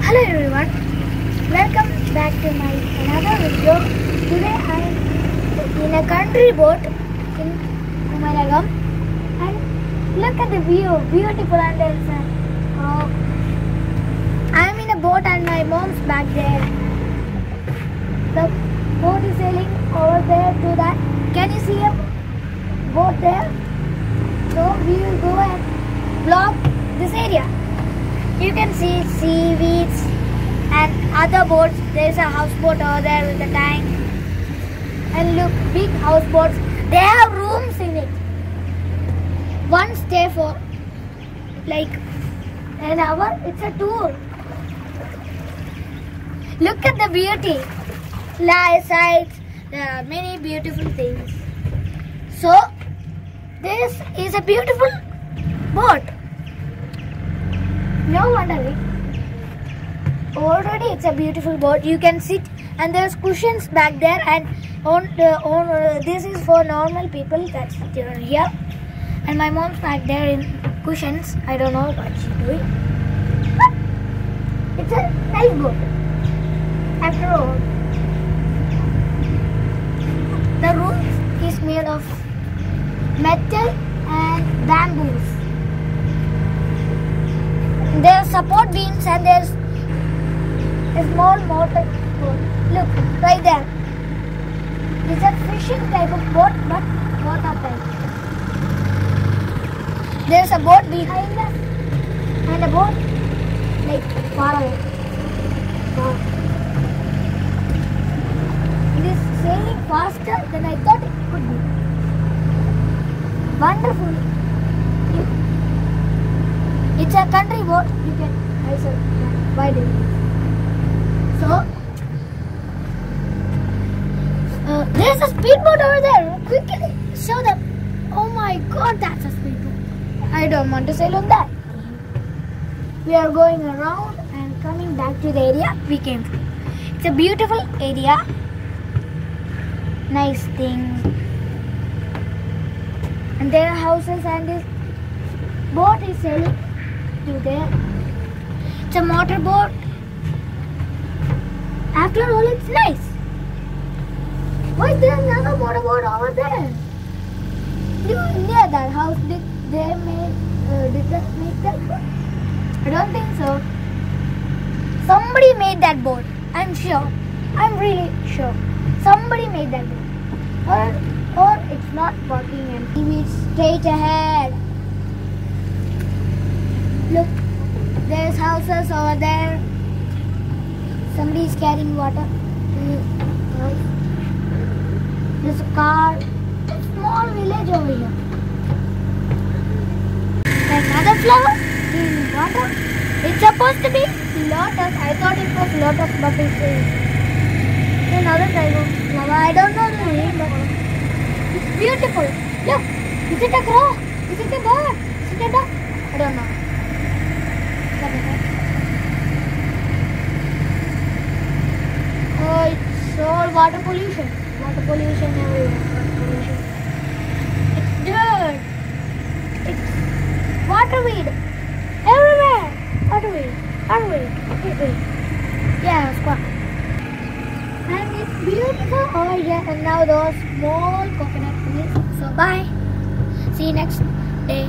Hello everyone, welcome back to my another video. Today I am in a country boat in Kumarakom and look at the view, beautiful, and there's I am in a boat and my mom's back there. The boat is sailing over there to that. Can you see a boat there? So we will go and vlog this area. You can see seaweeds and other boats. There is a houseboat over there with a tank. And look, big houseboats. They have rooms in it. One stay for like an hour. It's a tour. Look at the beauty. Sides. There are many beautiful things. So this is a beautiful boat. No wonder already it's a beautiful boat. You can sit and there's cushions back there, and this is for normal people that sit here. And my mom's back there in cushions. I don't know what she's doing. But it's a nice boat. After all, the roof is made of metal and bamboos. There are support beams and there's a small motor boat. Look, right there. It's a fishing type of boat, but water type. There's a boat behind us and a boat like far away. Wow. It is sailing faster than I thought it could be. Wonderful. It's a country boat. You can also ride it. So, there's a speedboat over there. Quickly show them. Oh my God, that's a speedboat. I don't want to sail on that. We are going around and coming back to the area we came from. It's a beautiful area. Nice things. And there are houses, and this boat is sailing to there. It's a motorboat. After all, it's nice. Why is there another motorboat over there? Near that house, did they make that boat? I don't think so. Somebody made that boat. I'm sure. I'm really sure. Somebody made that boat. Or it's not working and maybe it's straight ahead. Look, there's houses over there. Somebody is carrying water. There's a car. A small village over here. Another flower in water. It's supposed to be lotus. I thought it was lotus, but it's another type of flower. I don't know the name, but it's beautiful. Look, is it a crow? Is it a bird? Is it a duck? I don't know. Oh, it's all water pollution. Water pollution everywhere. Water pollution. It's dirt. It's waterweed. Everywhere. Waterweed. Waterweed. Yeah, squat. And it's beautiful over here. And now those small coconut trees. So bye. See you next day.